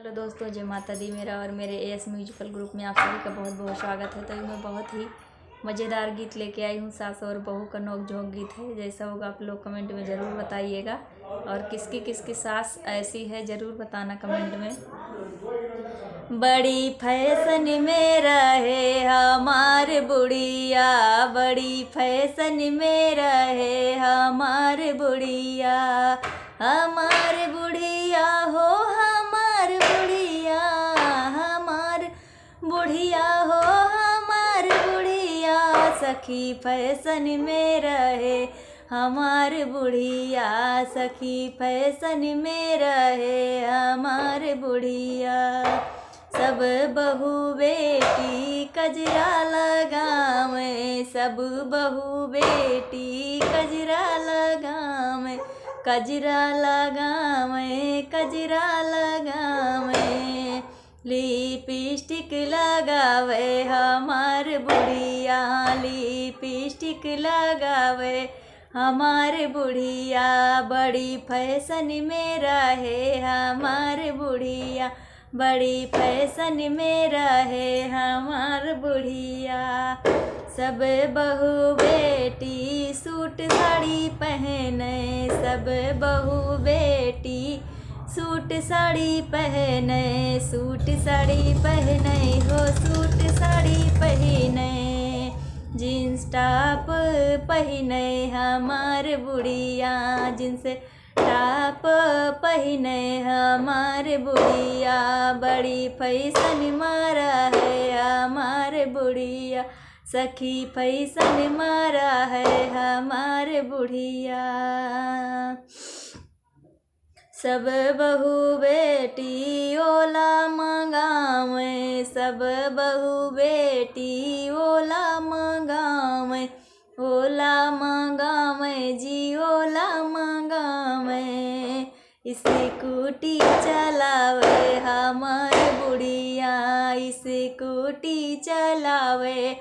Hello दोस्तों, जय माता दी। मेरा और मेरे एएस म्यूजिकल ग्रुप में आप सभी का बहुत बहुत स्वागत है। तो मैं बहुत ही मज़ेदार गीत लेके आई हूँ। सास और बहू का नोक-झोंक गीत है। जैसा होगा आप लोग कमेंट में ज़रूर बताइएगा, और किसकी किसकी सास ऐसी है ज़रूर बताना कमेंट में। बड़ी फैशन में रहे हमार बुढ़िया, बड़ी फैशन में रहे हमार बुढ़िया, हमार बुढ़िया हो हमार बुढ़िया, हमार बुढ़िया हो हमार बुढ़िया, सखी फैशन में रहे हमार बुढ़िया, सखी फैशन में रहे हमार बुढ़िया। सब बहू बेटी कजरा लगावे, सब बहू बेटी कजरा लगावे, कजरा लगावे, कजरा लगावे, लिपस्टिक लगावे हमार बुढ़िया, लिपस्टिक लगावे हमार बुढ़िया, बड़ी फैशन में रहे हमार बुढ़िया, बड़ी फैशन में रहे हमार बुढ़िया। सब बहू बेटी सूट साड़ी पहने, सब बहू बेटी सूट साड़ी पहने, सूट साड़ी पहने हो, सूट साड़ी पहने, जीन्स टॉप पहने हमार बुढ़िया, जीन्स टॉप पहने हमार बुढ़िया, बड़ी फैशन मारा है हमार बुढ़िया, सखी फैशन मारा है हमार बुढ़िया। सब बहू बेटी ओला मंगावे, सब बहू बेटी ओला मंगावे, ओला मंगावे जी ओला मंगावे, स्कूटी चलावे हमार बुढ़िया, स्कूटी चलावे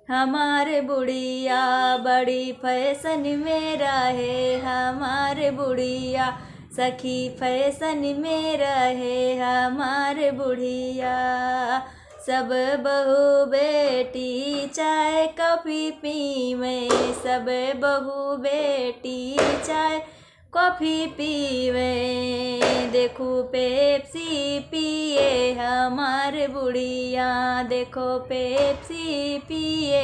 हमार बुढ़िया, बड़ी फैशन में रहे हमार बुढ़िया, सखी फैशन में रहे हमार बुढ़िया। सब बहू बेटी चाय कॉफ़ी पीवे, सब बहू बेटी चाय कॉफ़ी पीवे, देखो पेप्सी पिए हमार बुढ़िया, देखो पेप्सी पिए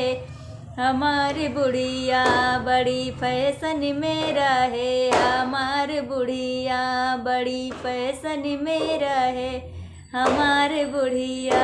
हमार बुढ़िया, बड़ी फैशन में रहे हमार बुढ़िया, बड़ी फैशन में रहे हमार बुढ़िया।